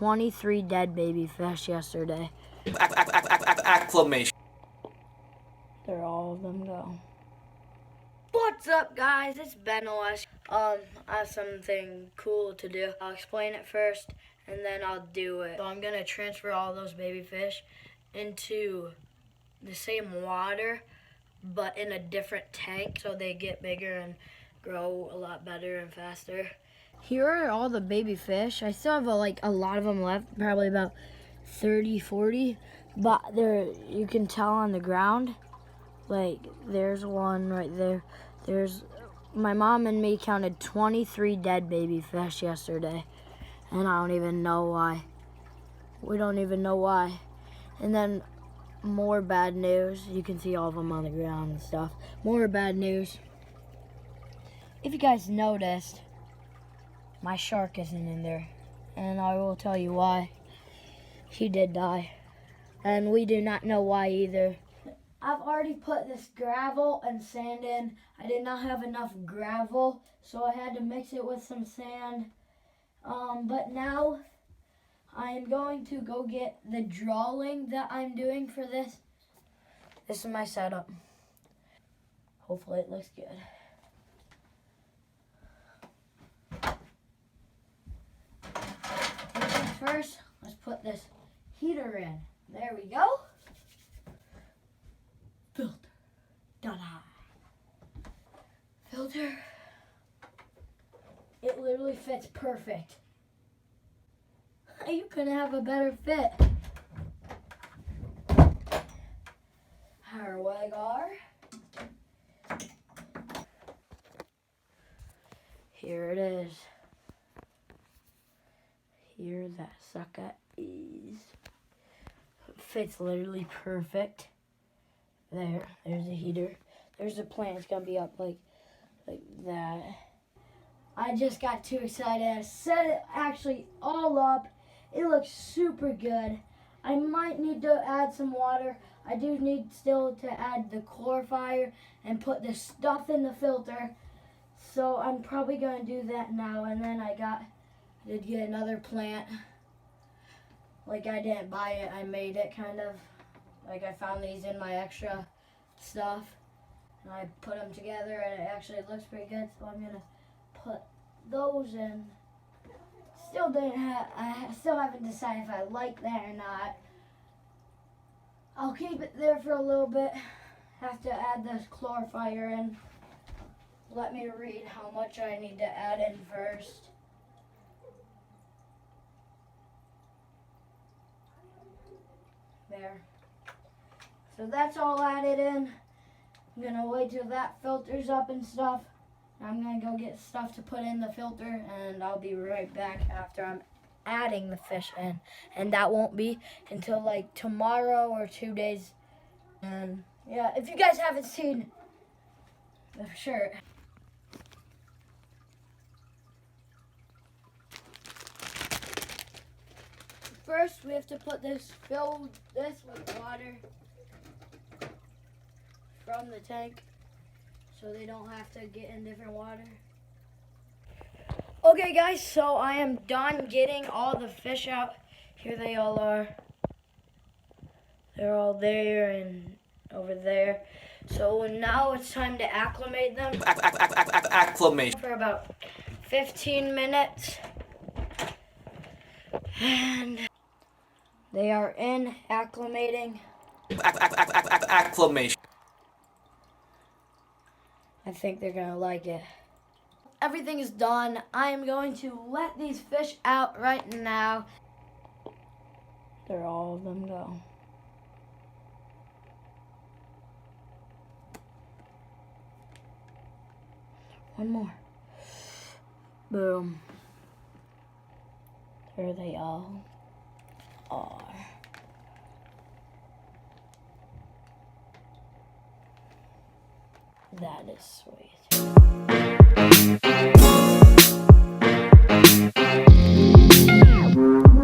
23 dead baby fish yesterday. Acclamation. There all of them go. What's up, guys? It's Ben OS. I have something cool to do. I'll explain it first, and then I'll do it. So I'm gonna transfer all those baby fish into the same water, but in a different tank, so they get bigger and grow a lot better and faster. Here are all the baby fish. I still have a lot of them left, probably about 30, 40, but you can tell on the ground. Like, there's one right there. My mom and me counted 23 dead baby fish yesterday, and I don't even know why. We don't even know why. And then more bad news. You can see all of them on the ground and stuff. More bad news. If you guys noticed, my shark isn't in there, and I will tell you why. He did die, and we do not know why either. I've already put this gravel and sand in. I did not have enough gravel, so I had to mix it with some sand. But now I am going to go get the drawing that I'm doing for this. This is my setup. Hopefully it looks good. First, let's put this heater in. There we go. Filter. Ta-da. Filter. It literally fits perfect. You couldn't have a better fit. Our Wagar. Here it is. Here that sucker is. Fits literally perfect. There's a heater. There's a plant. It's gonna be up like that. I just got too excited. I set it actually all up. It looks super good. I might need to add some water. I do need still to add the chlorifier and put the stuff in the filter. So I'm probably gonna do that now. And then I did get another plant. Like, I didn't buy it, I made it kind of. Like, I found these in my extra stuff, and I put them together, and it actually looks pretty good, so I'm gonna put those in. I still haven't decided if I like that or not. I'll keep it there for a little bit. Have to add this chlorifier in. Let me read how much I need to add in first. There. So that's all added in. I'm gonna wait till that filters up and stuff. I'm gonna go get stuff to put in the filter, and I'll be right back after I'm adding the fish in. And that won't be until like tomorrow or 2 days. And yeah, if you guys haven't seen the shirt. First, we have to fill this with water from the tank so they don't have to get in different water. Okay, guys, so I am done getting all the fish out. Here they all are. They're all there and over there. So now it's time to acclimate them. Acclamation. For about 15 minutes. And they are in acclimating. Acclamation. I think they're gonna like it. Everything is done. I am going to let these fish out right now. There all of them go. One more. Boom. There they all are. That is sweet.